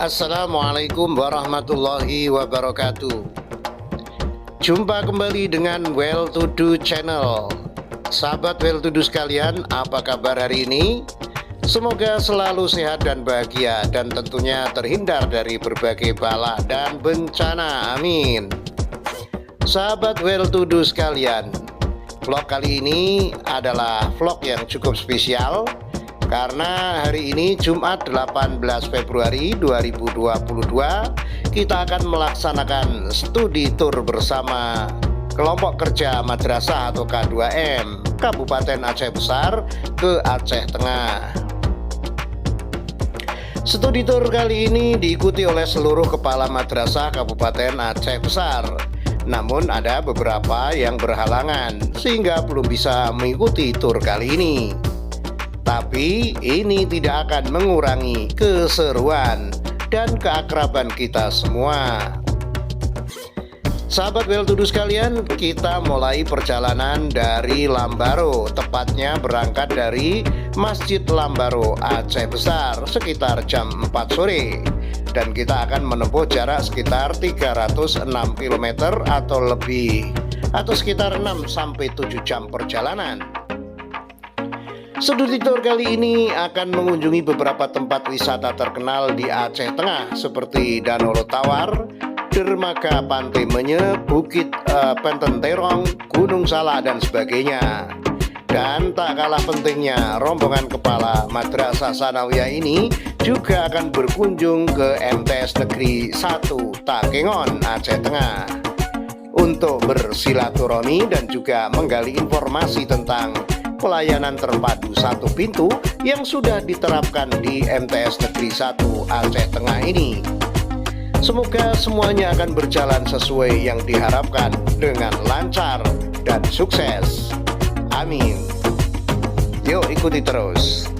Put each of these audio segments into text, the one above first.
Assalamualaikum warahmatullahi wabarakatuh. Jumpa kembali dengan Well To Do channel. Sahabat Well To Do sekalian, apa kabar hari ini? Semoga selalu sehat dan bahagia, dan tentunya terhindar dari berbagai bala dan bencana, amin. Sahabat Well To Do sekalian, vlog kali ini adalah vlog yang cukup spesial karena hari ini Jumat 18 Februari 2022 kita akan melaksanakan studi tour bersama kelompok kerja madrasah atau K2M Kabupaten Aceh Besar ke Aceh Tengah. Studi tour kali ini diikuti oleh seluruh kepala madrasah Kabupaten Aceh Besar. Namun ada beberapa yang berhalangan sehingga belum bisa mengikuti tour kali ini. Tapi ini tidak akan mengurangi keseruan dan keakraban kita semua. Sahabat Well To Do sekalian, kita mulai perjalanan dari Lambaro, tepatnya berangkat dari Masjid Lambaro Aceh Besar sekitar jam 4 sore. Dan kita akan menempuh jarak sekitar 306 km atau lebih, atau sekitar 6-7 jam perjalanan. Studi tour kali ini akan mengunjungi beberapa tempat wisata terkenal di Aceh Tengah seperti Danau Lotawar, Dermaga Pantai Menye, Bukit Pententerong, Gunung Salak dan sebagainya. Dan tak kalah pentingnya, rombongan kepala Madrasah Sanawiyah ini juga akan berkunjung ke MTS Negeri 1 Takengon, Aceh Tengah untuk bersilaturahmi dan juga menggali informasi tentang pelayanan terpadu satu pintu yang sudah diterapkan di MTS Negeri 1 Aceh Tengah ini. Semoga semuanya akan berjalan sesuai yang diharapkan dengan lancar dan sukses. Amin. Yuk ikuti terus.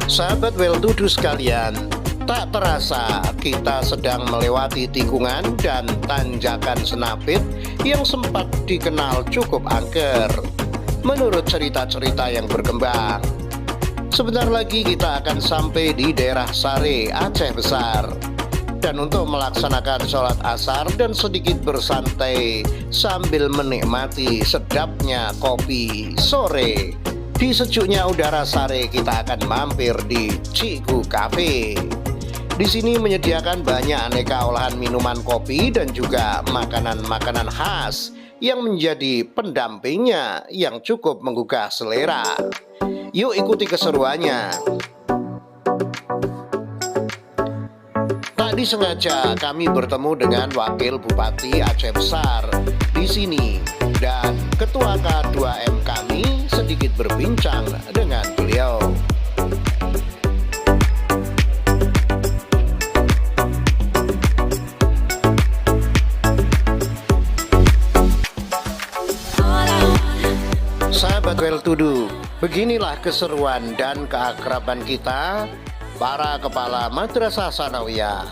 Sahabat Well To Do sekalian, tak terasa kita sedang melewati tikungan dan tanjakan Senapit yang sempat dikenal cukup angker menurut cerita-cerita yang berkembang. Sebentar lagi kita akan sampai di daerah Sare, Aceh Besar. Dan untuk melaksanakan sholat asar dan sedikit bersantai sambil menikmati sedapnya kopi sore di sejuknya udara Sare, kita akan mampir di Cikgu Cafe. Di sini menyediakan banyak aneka olahan minuman kopi dan juga makanan-makanan khas yang menjadi pendampingnya yang cukup menggugah selera. Yuk ikuti keseruannya. Tak disengaja kami bertemu dengan Wakil Bupati Aceh Besar di sini dan Ketua K2M kami sedikit berbincang dengan beliau. Sahabat Well To Do, beginilah keseruan dan keakraban kita, para kepala Madrasah Sanawiyah.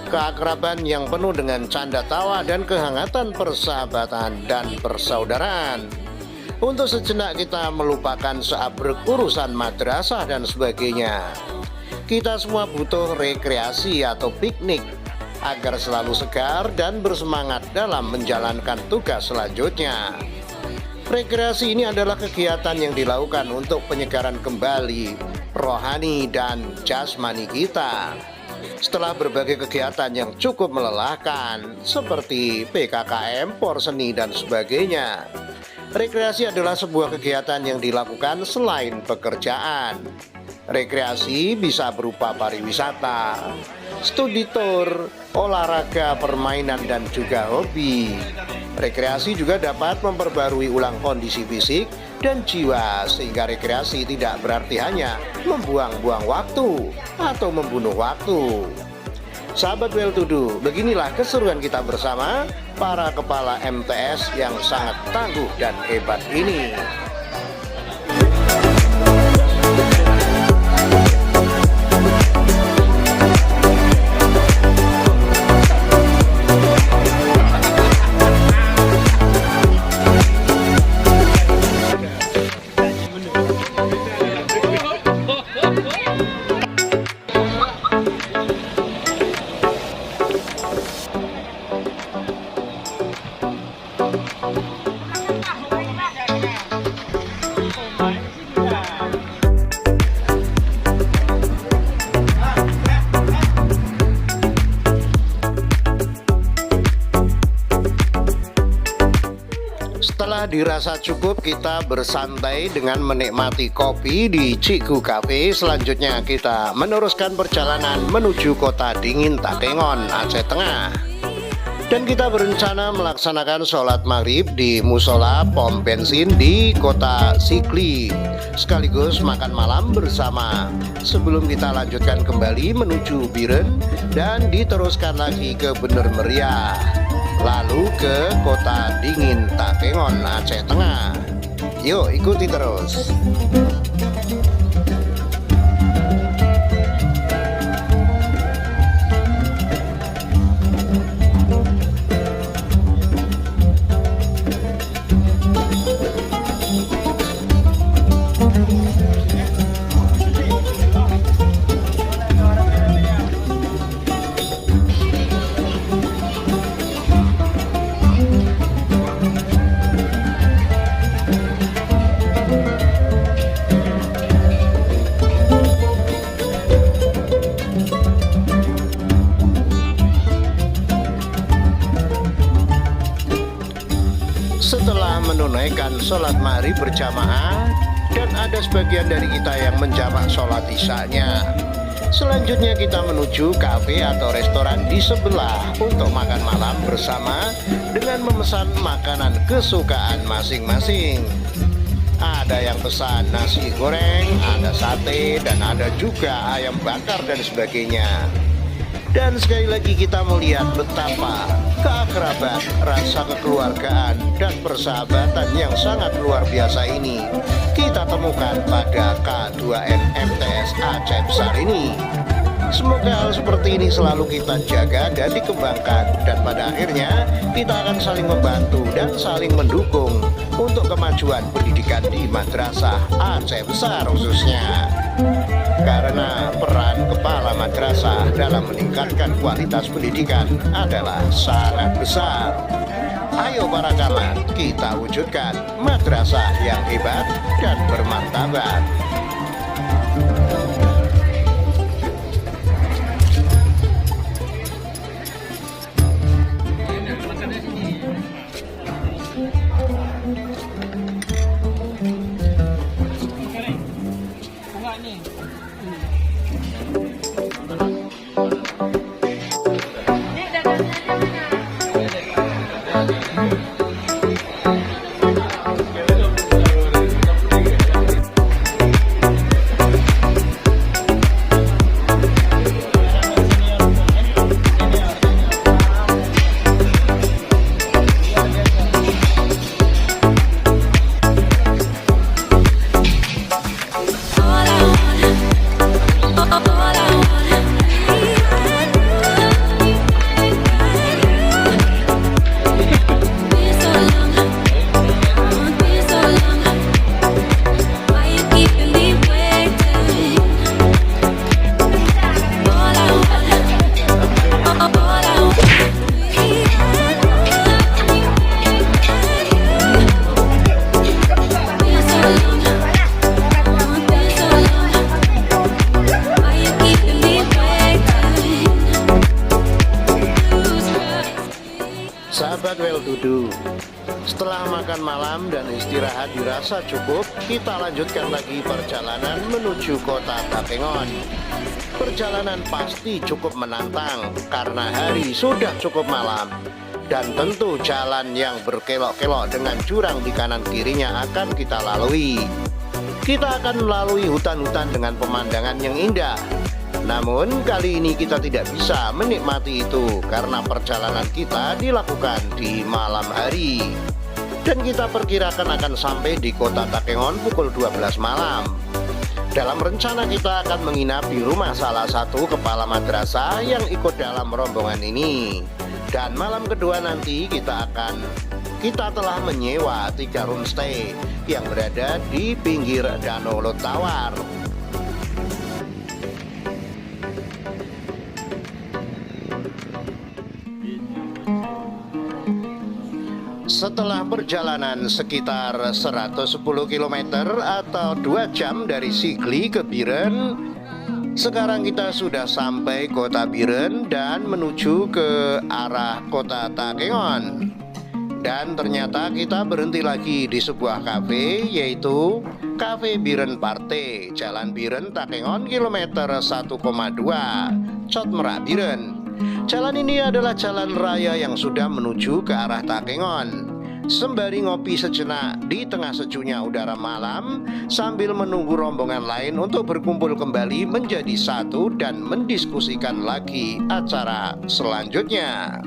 Keakraban yang penuh dengan canda tawa dan kehangatan persahabatan dan persaudaraan. Untuk sejenak kita melupakan seabrek urusan madrasah dan sebagainya. Kita semua butuh rekreasi atau piknik agar selalu segar dan bersemangat dalam menjalankan tugas selanjutnya. Rekreasi ini adalah kegiatan yang dilakukan untuk penyegaran kembali rohani dan jasmani kita. Setelah berbagai kegiatan yang cukup melelahkan seperti PKKM, porseni dan sebagainya, rekreasi adalah sebuah kegiatan yang dilakukan selain pekerjaan. Rekreasi bisa berupa pariwisata, studi tour, olahraga, permainan dan juga hobi. Rekreasi juga dapat memperbarui ulang kondisi fisik dan jiwa, sehingga rekreasi tidak berarti hanya membuang-buang waktu atau membunuh waktu. Sahabat Well To Do, beginilah keseruan kita bersama para kepala MTS yang sangat tangguh dan hebat ini. Setelah dirasa cukup, kita bersantai dengan menikmati kopi di Cikgu Cafe. Selanjutnya kita meneruskan perjalanan menuju kota dingin Takengon, Aceh Tengah. Dan kita berencana melaksanakan sholat maghrib di musola pom bensin di kota Sigli, sekaligus makan malam bersama sebelum kita lanjutkan kembali menuju Biren dan diteruskan lagi ke Bener Meriah, lalu ke kota dingin Takengon, Aceh Tengah. Yuk ikuti terus. Setelah menunaikan sholat maghrib berjamaah dan ada sebagian dari kita yang menjamak sholat isya-nya, selanjutnya kita menuju kafe atau restoran di sebelah untuk makan malam bersama dengan memesan makanan kesukaan masing-masing. Ada yang pesan nasi goreng, ada sate, dan ada juga ayam bakar dan sebagainya. Dan sekali lagi kita melihat betapa keakraban, rasa kekeluargaan, dan persahabatan yang sangat luar biasa ini kita temukan pada K2N MTS Aceh Besar ini. Semoga hal seperti ini selalu kita jaga dan dikembangkan, dan pada akhirnya kita akan saling membantu dan saling mendukung untuk kemajuan pendidikan di madrasah Aceh Besar khususnya. Karena peran kepala madrasah dalam meningkatkan kualitas pendidikan adalah sangat besar. Ayo para kawan, kita wujudkan madrasah yang hebat dan bermartabat. Sahabat well to do, setelah makan malam dan istirahat dirasa cukup, kita lanjutkan lagi perjalanan menuju kota Takengon. Perjalanan pasti cukup menantang karena hari sudah cukup malam, dan tentu jalan yang berkelok-kelok dengan jurang di kanan kirinya akan kita lalui. Kita akan melalui hutan-hutan dengan pemandangan yang indah. Namun kali ini kita tidak bisa menikmati itu karena perjalanan kita dilakukan di malam hari. Dan kita perkirakan akan sampai di kota Takengon pukul 12 malam. Dalam rencana kita akan menginap di rumah salah satu kepala madrasah yang ikut dalam rombongan ini. Dan malam kedua nanti kita telah menyewa 3 roomstay yang berada di pinggir Danau Lotawar. Setelah perjalanan sekitar 110 km atau 2 jam dari Sigli ke Biren, sekarang kita sudah sampai kota Biren dan menuju ke arah kota Takengon. Dan ternyata kita berhenti lagi di sebuah kafe, yaitu Cafe Biren Parte, Jalan Biren Takengon kilometer 1,2, Cot Merak Biren. Jalan ini adalah jalan raya yang sudah menuju ke arah Takengon. Sembari ngopi sejenak di tengah sejuknya udara malam, sambil menunggu rombongan lain untuk berkumpul kembali menjadi satu dan mendiskusikan lagi acara selanjutnya.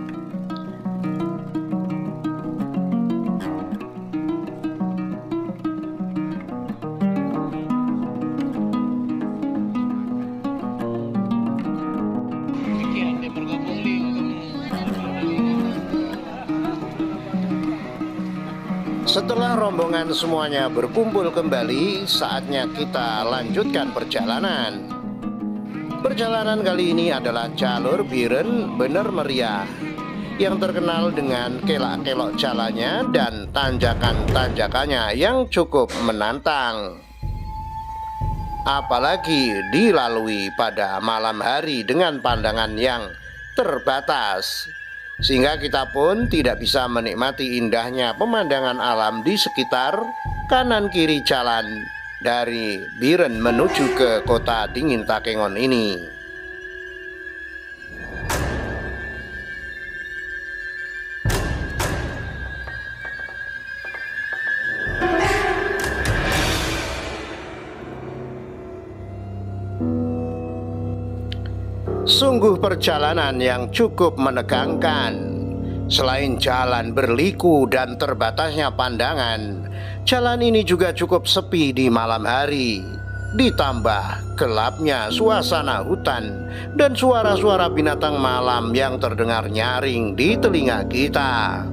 Setelah rombongan semuanya berkumpul kembali, saatnya kita lanjutkan perjalanan. Perjalanan kali ini adalah jalur Biren Bener Meriah, yang terkenal dengan kelak-kelok jalannya dan tanjakan-tanjakannya yang cukup menantang. Apalagi dilalui pada malam hari dengan pandangan yang terbatas, sehingga kita pun tidak bisa menikmati indahnya pemandangan alam di sekitar kanan kiri jalan dari Biren menuju ke kota dingin Takengon ini. Sungguh perjalanan yang cukup menegangkan. Selain jalan berliku dan terbatasnya pandangan, jalan ini juga cukup sepi di malam hari. Ditambah gelapnya suasana hutan dan suara-suara binatang malam yang terdengar nyaring di telinga kita.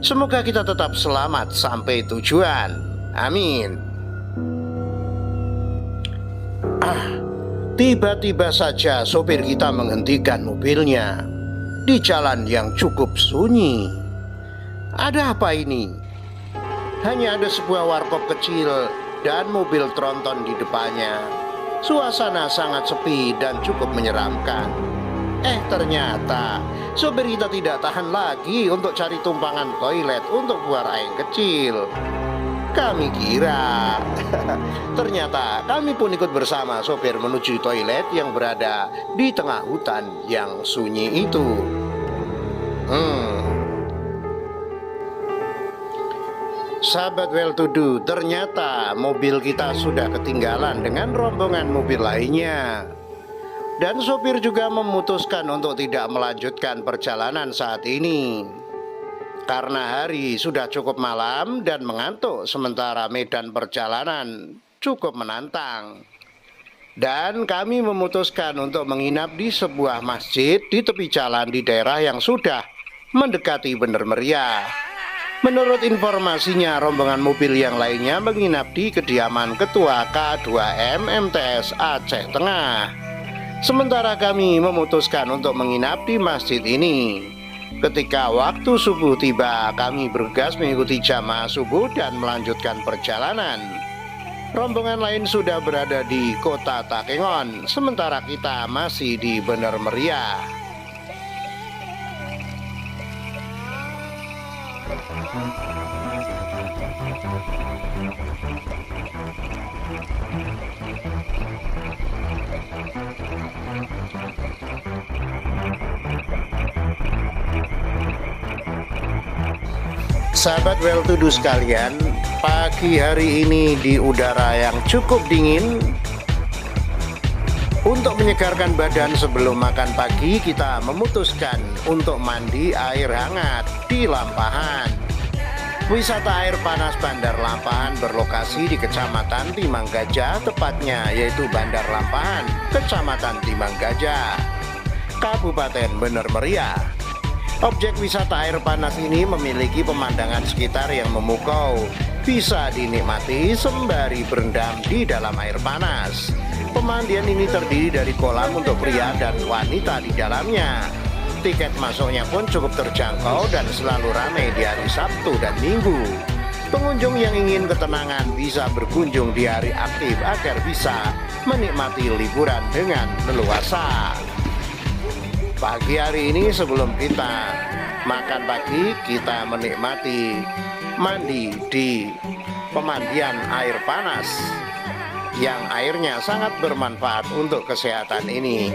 Semoga kita tetap selamat sampai tujuan. Amin. Tiba-tiba saja sopir kita menghentikan mobilnya di jalan yang cukup sunyi. Ada apa ini? Hanya ada sebuah warkop kecil dan mobil tronton di depannya. Suasana sangat sepi dan cukup menyeramkan. Ternyata sopir kita tidak tahan lagi untuk cari tumpangan toilet untuk buang air kecil. Kami kira ternyata kami pun ikut bersama sopir menuju toilet yang berada di tengah hutan yang sunyi itu. Sahabat well to do, ternyata mobil kita sudah ketinggalan dengan rombongan mobil lainnya. Dan sopir juga memutuskan untuk tidak melanjutkan perjalanan saat ini karena hari sudah cukup malam dan mengantuk, sementara medan perjalanan cukup menantang. Dan kami memutuskan untuk menginap di sebuah masjid di tepi jalan di daerah yang sudah mendekati Bener Meriah. Menurut informasinya, rombongan mobil yang lainnya menginap di kediaman Ketua K2M MTS Aceh Tengah. Sementara kami memutuskan untuk menginap di masjid ini. Ketika waktu subuh tiba, kami bergegas mengikuti jamaah subuh dan melanjutkan perjalanan. Rombongan lain sudah berada di kota Takengon, sementara kita masih di Bener Meriah. Sahabat well to do sekalian, pagi hari ini di udara yang cukup dingin, untuk menyegarkan badan sebelum makan pagi, kita memutuskan untuk mandi air hangat di Lampahan. Wisata air panas Bandar Lampahan berlokasi di Kecamatan Timang Gajah, tepatnya yaitu Bandar Lampahan, Kecamatan Timang Gajah, Kabupaten Bener Meriah. Objek wisata air panas ini memiliki pemandangan sekitar yang memukau, bisa dinikmati sembari berendam di dalam air panas. Pemandian ini terdiri dari kolam untuk pria dan wanita di dalamnya. Tiket masuknya pun cukup terjangkau dan selalu ramai di hari Sabtu dan Minggu. Pengunjung yang ingin ketenangan bisa berkunjung di hari aktif agar bisa menikmati liburan dengan leluasa. Pagi hari ini sebelum kita Makan pagi kita menikmati mandi di pemandian air panas yang airnya sangat bermanfaat untuk kesehatan ini.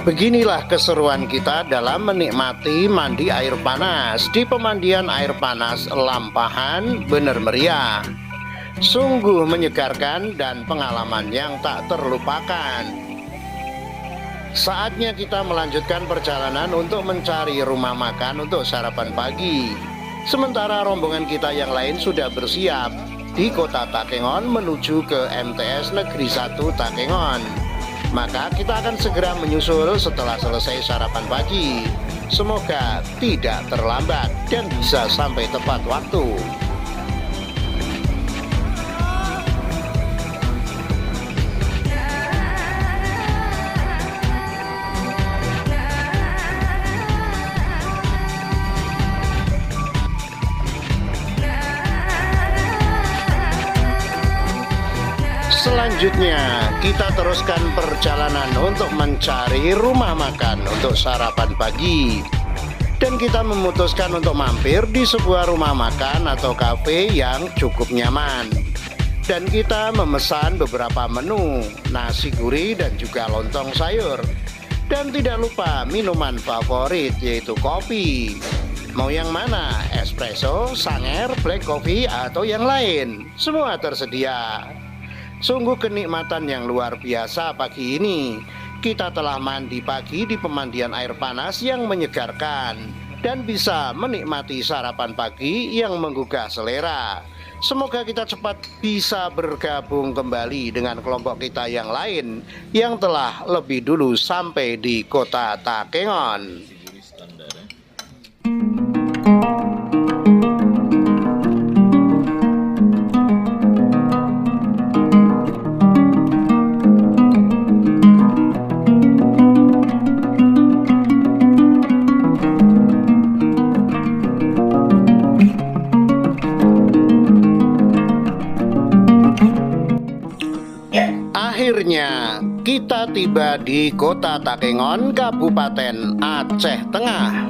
Beginilah keseruan kita dalam menikmati mandi air panas di pemandian air panas Lampahan, bener meriah. Sungguh menyegarkan dan pengalaman yang tak terlupakan. Saatnya kita melanjutkan perjalanan untuk mencari rumah makan untuk sarapan pagi. Sementara rombongan kita yang lain sudah bersiap di kota Takengon menuju ke MTS Negeri 1 Takengon. Maka kita akan segera menyusul setelah selesai sarapan pagi. Semoga tidak terlambat dan bisa sampai tepat waktu. Selanjutnya kita teruskan perjalanan untuk mencari rumah makan untuk sarapan pagi. Dan kita memutuskan untuk mampir di sebuah rumah makan atau kafe yang cukup nyaman. Dan kita memesan beberapa menu, nasi gurih dan juga lontong sayur. Dan tidak lupa minuman favorit yaitu kopi. Mau yang mana? Espresso, sanger, black coffee atau yang lain? Semua tersedia. Sungguh kenikmatan yang luar biasa pagi ini. Kita telah mandi pagi di pemandian air panas yang menyegarkan dan bisa menikmati sarapan pagi yang menggugah selera. Semoga kita cepat bisa bergabung kembali dengan kelompok kita yang lain yang telah lebih dulu sampai di kota Takengon. Akhirnya kita tiba di kota Takengon, Kabupaten Aceh Tengah.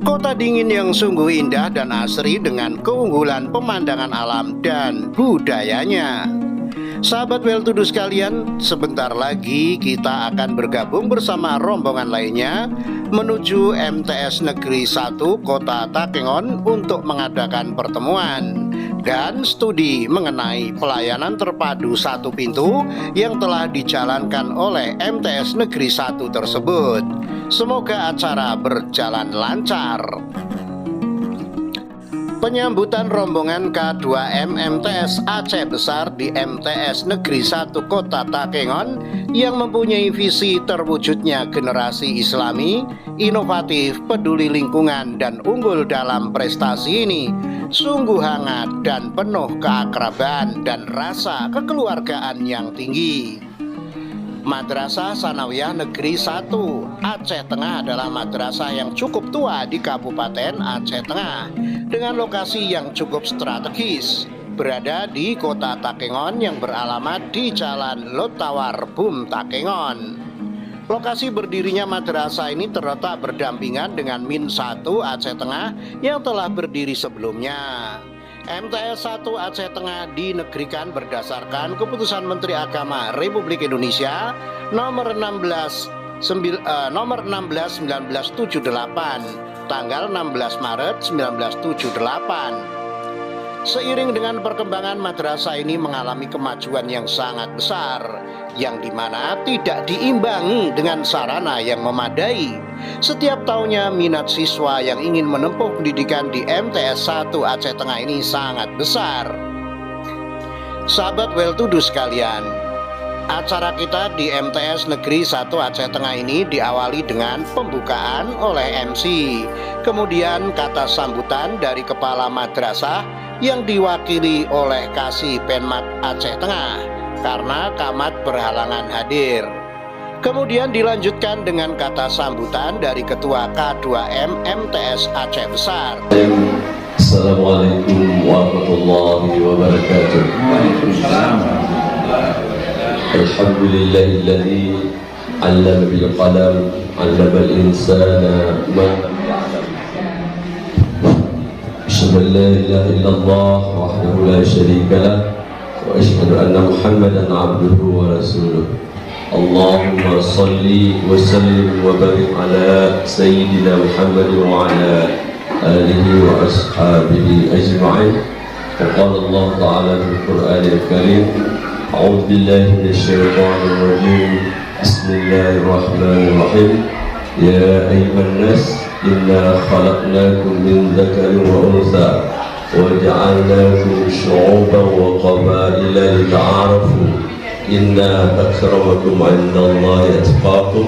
Kota dingin yang sungguh indah dan asri dengan keunggulan pemandangan alam dan budayanya. Sahabat Well To Do sekalian, sebentar lagi kita akan bergabung bersama rombongan lainnya menuju MTS Negeri 1 Kota Takengon untuk mengadakan pertemuan dan studi mengenai pelayanan terpadu satu pintu yang telah dijalankan oleh MTS Negeri 1 tersebut. Semoga acara berjalan lancar. Penyambutan rombongan K2M MTS Aceh Besar di MTS Negeri 1 Kota Takengon yang mempunyai visi terwujudnya generasi Islami, inovatif, peduli lingkungan, dan unggul dalam prestasi ini sungguh hangat dan penuh keakraban dan rasa kekeluargaan yang tinggi. Madrasah Sanawiyah Negeri 1 Aceh Tengah adalah madrasah yang cukup tua di Kabupaten Aceh Tengah dengan lokasi yang cukup strategis, berada di kota Takengon yang beralamat di Jalan Lotawar Bum Takengon. Lokasi berdirinya madrasah ini terletak berdampingan dengan Min 1 Aceh Tengah yang telah berdiri sebelumnya. MTS 1 Aceh Tengah dinegerikan berdasarkan Keputusan Menteri Agama Republik Indonesia nomor 16/1978 tanggal 16 Maret 1978. Seiring dengan perkembangan madrasah ini mengalami kemajuan yang sangat besar, yang dimana tidak diimbangi dengan sarana yang memadai. Setiap tahunnya minat siswa yang ingin menempuh pendidikan di MTS 1 Aceh Tengah ini sangat besar. Sahabat Well To Do sekalian, acara kita di MTS Negeri 1 Aceh Tengah ini diawali dengan pembukaan oleh MC, kemudian kata sambutan dari Kepala Madrasah yang diwakili oleh Kasih Penmat Aceh Tengah karena Kamat berhalangan hadir. Kemudian dilanjutkan dengan kata sambutan dari Ketua K2M MTS Aceh Besar. Assalamualaikum warahmatullahi wabarakatuh. Alhamdulillahilladzi علم بالقلم علم الإنسان ما لم يعلم أشهد أن لا إله إلا الله وحده لا شريك له وأشهد أن محمدا عبده ورسوله اللهم صل وسلم وبارك على سيدنا محمد وعلى آله وأصحابه أجمعين. وقال الله تعالى في القرآن الكريم أعوذ بالله من الشيطان الرجيم بسم الله الرحمن الرحيم يا أيها الناس إنا خلقناكم من ذكر وأنثى وجعلناكم شعوبا وقبائل لتعارفوا إن أكرمكم عند الله أتقاكم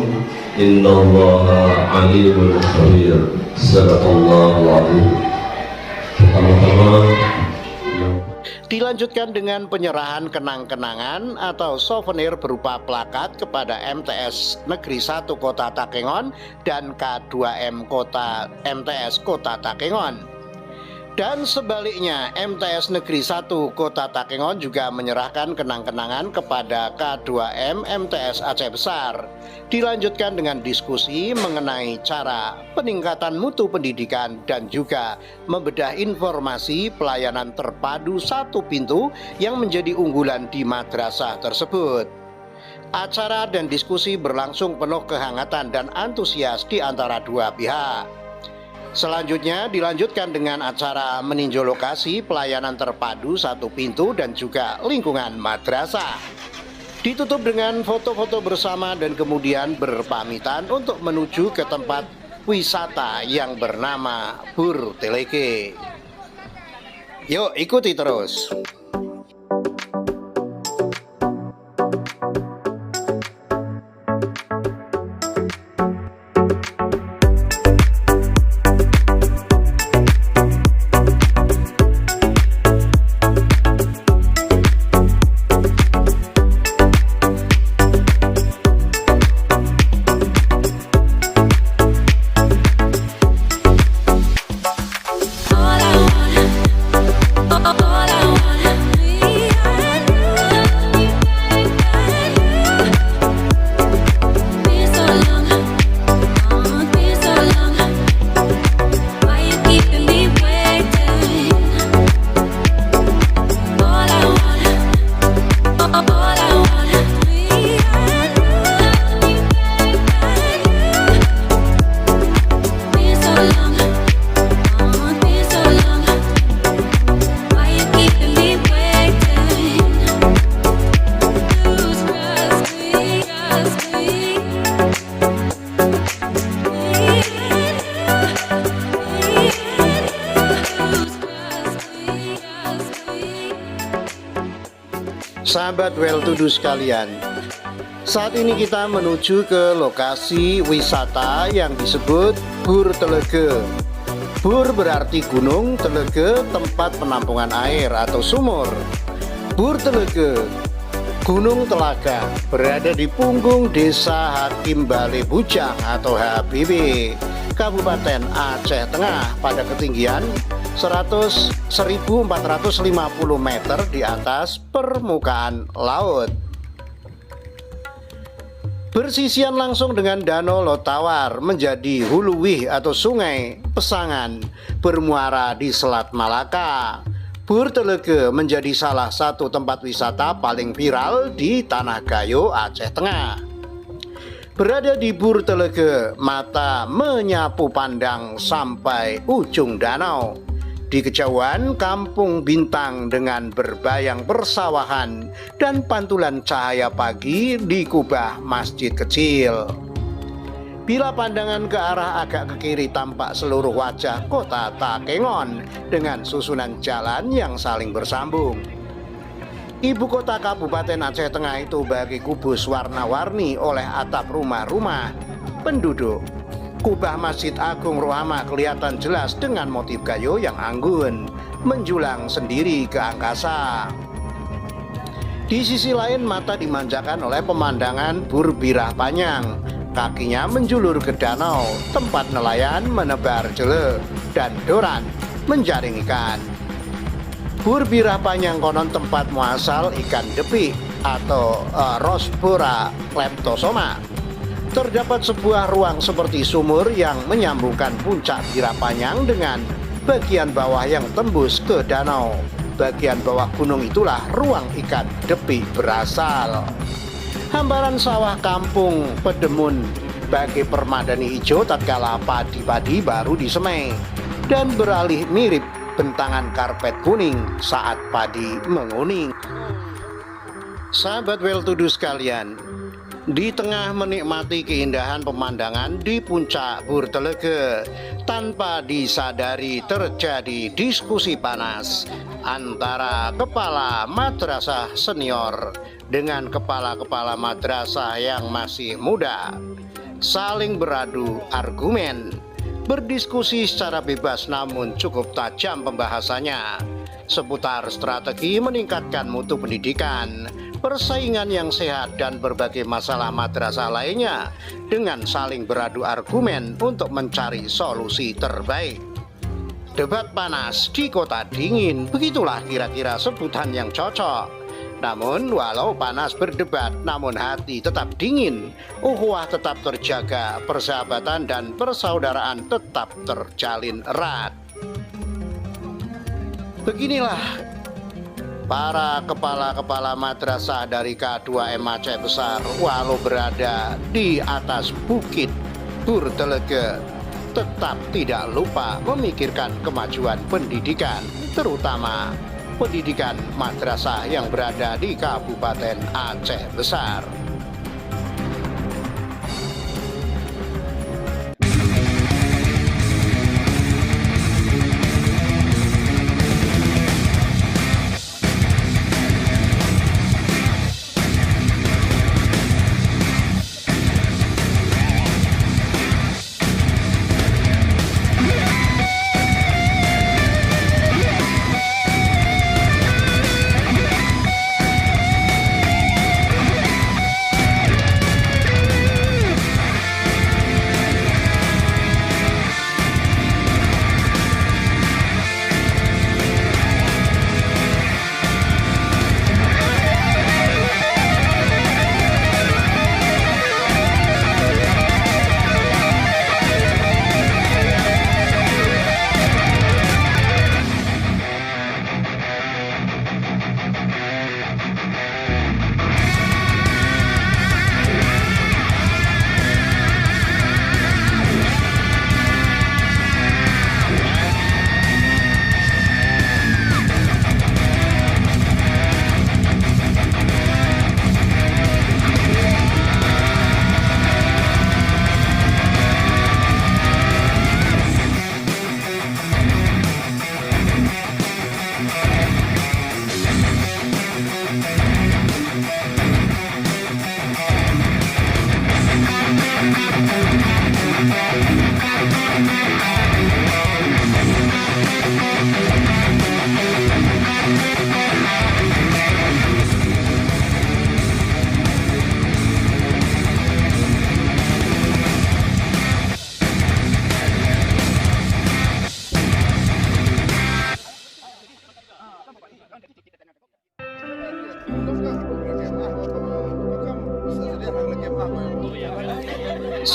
إن الله عليم خبير صدق الله العظيم. Dilanjutkan dengan penyerahan kenang-kenangan atau souvenir berupa plakat kepada MTS Negeri 1 Kota Takengon dan K2M MTS Kota Takengon. Dan sebaliknya, MTS Negeri 1 Kota Takengon juga menyerahkan kenang-kenangan kepada K2M MTS Aceh Besar. Dilanjutkan dengan diskusi mengenai cara peningkatan mutu pendidikan dan juga membedah informasi pelayanan terpadu satu pintu yang menjadi unggulan di madrasah tersebut. Acara dan diskusi berlangsung penuh kehangatan dan antusias di antara dua pihak. Selanjutnya dilanjutkan dengan acara meninjau lokasi pelayanan terpadu satu pintu dan juga lingkungan madrasah. Ditutup dengan foto-foto bersama dan kemudian berpamitan untuk menuju ke tempat wisata yang bernama Bur Teleke. Yuk ikuti terus. Sahabat well to do sekalian, saat ini kita menuju ke lokasi wisata yang disebut Bur Telege. Bur berarti gunung, telege tempat penampungan air atau sumur. Bur Telege, Gunung Telaga, berada di punggung Desa Hakim Bale Bujang atau HBB, Kabupaten Aceh Tengah pada ketinggian 1.450 meter di atas permukaan laut. Bersisian langsung dengan Danau Lotawar menjadi huluwih atau sungai Pesangan bermuara di Selat Malaka. Bur Telege menjadi salah satu tempat wisata paling viral di Tanah Gayo, Aceh Tengah. Berada di Bur Telege, mata menyapu pandang sampai ujung danau. Di kejauhan Kampung Bintang dengan berbayang persawahan dan pantulan cahaya pagi di kubah masjid kecil. Bila pandangan ke arah agak ke kiri tampak seluruh wajah kota Takengon dengan susunan jalan yang saling bersambung. Ibu kota Kabupaten Aceh Tengah itu bagi kubus warna-warni oleh atap rumah-rumah penduduk. Kubah Masjid Agung Rohama kelihatan jelas dengan motif gayo yang anggun, menjulang sendiri ke angkasa. Di sisi lain mata dimanjakan oleh pemandangan Bur Birah Panyang. Kakinya menjulur ke danau, tempat nelayan menebar jele dan doran menjaring ikan. Bur Birah Panyang konon tempat muasal ikan depi atau Rosbora leptosoma. terdapat sebuah ruang seperti sumur yang menyambungkan puncak Girapanyang dengan bagian bawah yang tembus ke danau. Bagian bawah gunung itulah ruang ikan depi berasal. Hamparan sawah kampung Pedemun bagi permadani hijau tatkala padi-padi baru disemai dan beralih mirip bentangan karpet kuning saat padi menguning. Sahabat well to do sekalian, di tengah menikmati keindahan pemandangan di puncak Burtelege, tanpa disadari terjadi diskusi panas antara kepala madrasah senior dengan kepala-kepala madrasah yang masih muda, saling beradu argumen, berdiskusi secara bebas namun cukup tajam pembahasannya seputar strategi meningkatkan mutu pendidikan, persaingan yang sehat, dan berbagai masalah madrasah lainnya dengan saling beradu argumen untuk mencari solusi terbaik. Debat panas di kota dingin, begitulah kira-kira sebutan yang cocok. Namun walau panas berdebat, namun hati tetap dingin, ukhuwah tetap terjaga, persahabatan dan persaudaraan tetap terjalin erat. Beginilah para kepala-kepala madrasah dari K2M Aceh Besar walau berada di atas bukit Burtelege tetap tidak lupa memikirkan kemajuan pendidikan, terutama pendidikan madrasah yang berada di Kabupaten Aceh Besar.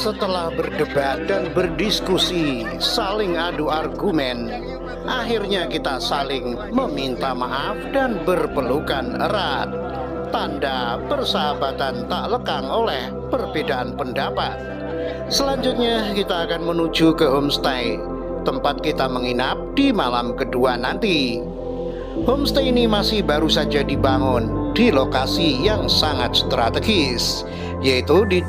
Setelah berdebat dan berdiskusi, saling adu argumen, akhirnya kita saling meminta maaf dan berpelukan erat. Tanda persahabatan tak lekang oleh perbedaan pendapat. Selanjutnya kita akan menuju ke homestay, tempat kita menginap di malam kedua nanti. Homestay ini masih baru saja dibangun di lokasi yang sangat strategis, yaitu di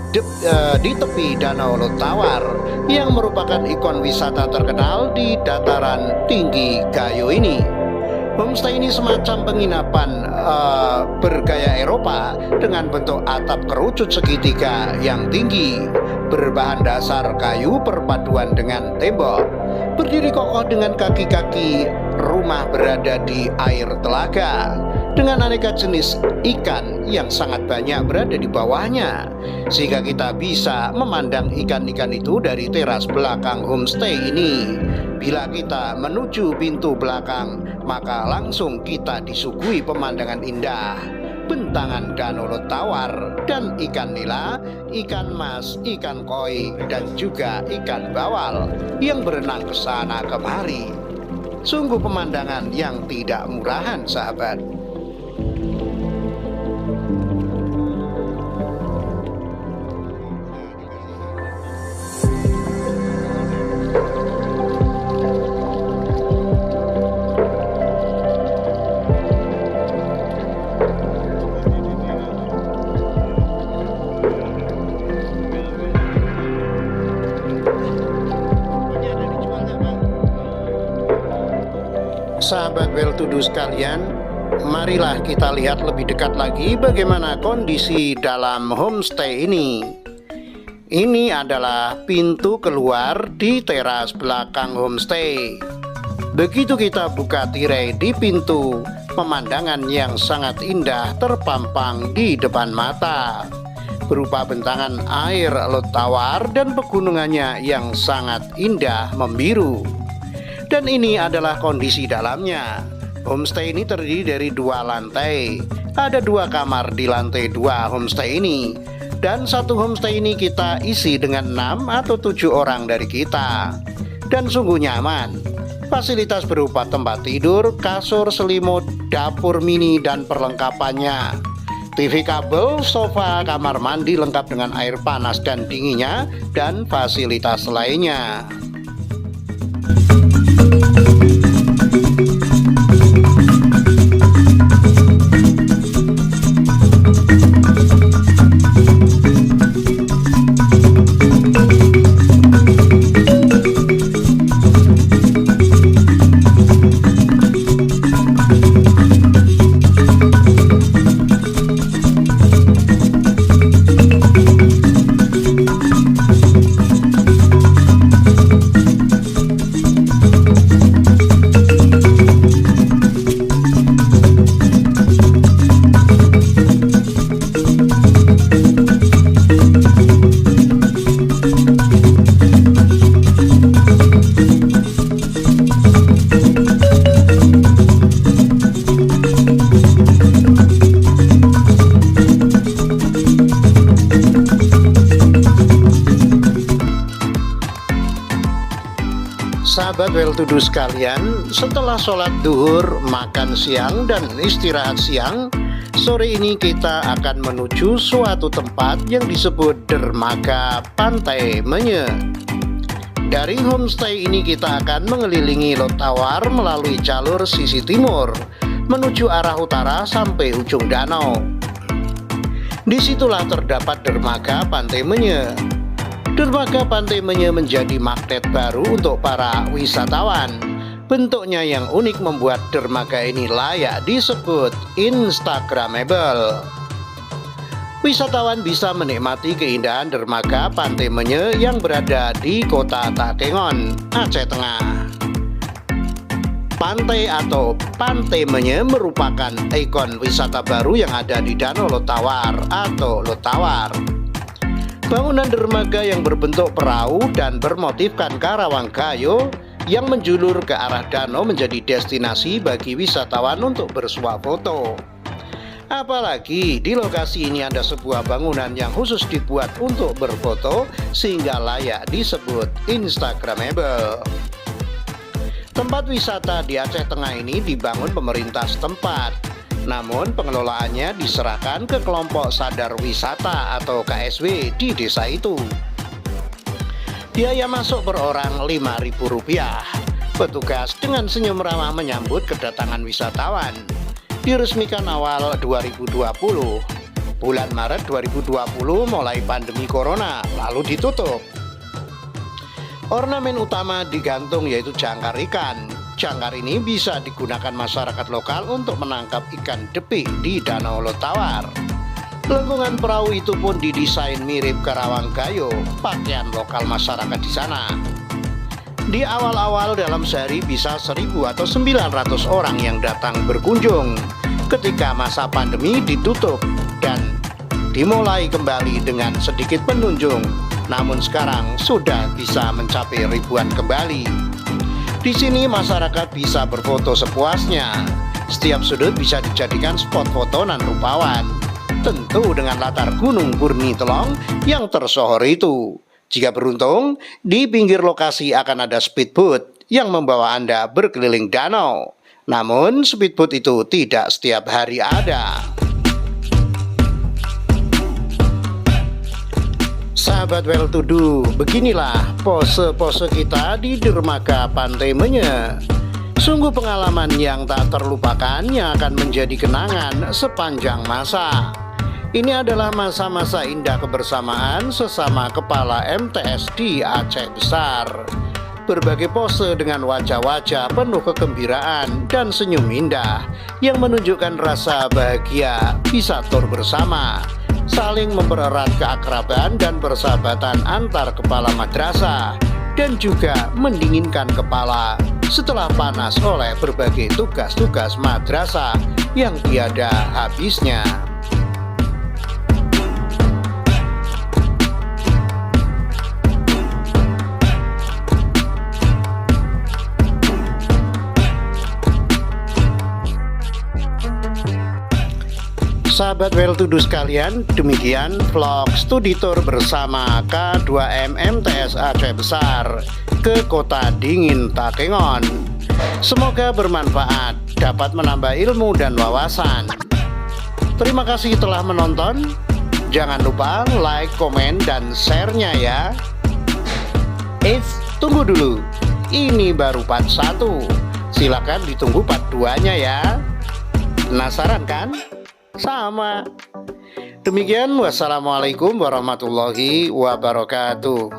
tepi Danau Lutawar yang merupakan ikon wisata terkenal di dataran tinggi Gayo ini. Homestay ini semacam penginapan bergaya Eropa dengan bentuk atap kerucut segitiga yang tinggi, berbahan dasar kayu perpaduan dengan tembok, berdiri kokoh dengan kaki-kaki rumah berada di air telaga, dengan aneka jenis ikan yang sangat banyak berada di bawahnya, sehingga kita bisa memandang ikan-ikan itu dari teras belakang homestay ini. Bila kita menuju pintu belakang, maka langsung kita disuguhi pemandangan indah. bentangan danau Lotawar, dan ikan nila, ikan mas, ikan koi, dan juga ikan bawal yang berenang ke sana kemari. Sungguh pemandangan yang tidak murahan, sahabat. Sahabat well to do sekalian, marilah kita lihat lebih dekat lagi bagaimana kondisi dalam homestay ini. Ini adalah pintu keluar di teras belakang homestay. Begitu kita buka tirai di pintu, pemandangan yang sangat indah terpampang di depan mata, berupa bentangan air Lotawar dan pegunungannya yang sangat indah membiru. Dan ini adalah kondisi dalamnya. Homestay ini terdiri dari 2 lantai. Ada 2 kamar di lantai 2 homestay ini. Dan satu homestay ini kita isi dengan 6 atau 7 orang dari kita. Dan sungguh nyaman. Fasilitas berupa tempat tidur, kasur, selimut, dapur mini dan perlengkapannya. TV kabel, sofa, kamar mandi lengkap dengan air panas dan dinginnya, dan fasilitas lainnya. Sahabat well to do sekalian, setelah sholat duhur, makan siang, dan istirahat siang, sore ini kita akan menuju suatu tempat yang disebut Dermaga Pantai Menye. Dari homestay ini kita akan mengelilingi Lotawar melalui jalur sisi timur, menuju arah utara sampai ujung danau. Disitulah terdapat Dermaga Pantai Menye. Dermaga Pantai Menye menjadi magnet baru untuk para wisatawan. Bentuknya yang unik membuat dermaga ini layak disebut Instagramable. Wisatawan bisa menikmati keindahan Dermaga Pantai Menye yang berada di Kota Takengon, Aceh Tengah. Pantai atau Pantai Menye merupakan ikon wisata baru yang ada di Danau Lotawar atau Lotawar. Bangunan dermaga yang berbentuk perahu dan bermotifkan karawang kayu yang menjulur ke arah danau menjadi destinasi bagi wisatawan untuk bersuah foto. Apalagi di lokasi ini ada sebuah bangunan yang khusus dibuat untuk berfoto sehingga layak disebut Instagramable. Tempat wisata di Aceh Tengah ini dibangun pemerintah setempat. Namun pengelolaannya diserahkan ke kelompok sadar wisata atau KSW di desa itu. Biaya masuk per orang Rp5.000. Petugas dengan senyum ramah menyambut kedatangan wisatawan. Diresmikan awal 2020. Bulan Maret 2020 mulai pandemi corona, lalu ditutup. Ornamen utama digantung yaitu jangkar ikan. Jangkar ini bisa digunakan masyarakat lokal untuk menangkap ikan depi di Danau Lotawar. Lengkungan perahu itu pun didesain mirip karawang kayu, pakaian lokal masyarakat di sana. Di awal-awal dalam sehari bisa 1.000 atau 900 orang yang datang berkunjung. Ketika masa pandemi ditutup dan dimulai kembali dengan sedikit pengunjung, namun sekarang sudah bisa mencapai ribuan kembali. Di sini masyarakat bisa berfoto sepuasnya. Setiap sudut bisa dijadikan spot foto nan rupawan. Tentu dengan latar Gunung Purni Telong yang tersohor itu. Jika beruntung, di pinggir lokasi akan ada speedboat yang membawa Anda berkeliling danau. Namun speedboat itu tidak setiap hari ada. Sahabat well to do, beginilah pose-pose kita di dermaga Pantai Menye. Sungguh pengalaman yang tak terlupakan yang akan menjadi kenangan sepanjang masa. Ini adalah masa-masa indah kebersamaan sesama kepala MTS di Aceh Besar. Berbagai pose dengan wajah-wajah penuh kegembiraan dan senyum indah yang menunjukkan rasa bahagia bisa tur bersama, saling mempererat keakraban dan persahabatan antar kepala madrasah, dan juga mendinginkan kepala setelah panas oleh berbagai tugas-tugas madrasah yang tiada habisnya. Sahabat well to do sekalian, demikian vlog studi tour bersama K2M MTS Aceh Besar ke kota dingin Takengon. Semoga bermanfaat, dapat menambah ilmu dan wawasan. Terima kasih telah menonton. Jangan lupa like, komen, dan share-nya ya. Tunggu dulu, ini baru part 1. Silakan ditunggu part 2-nya ya. Penasaran kan? Sama. Demikian, wassalamualaikum warahmatullahi wabarakatuh.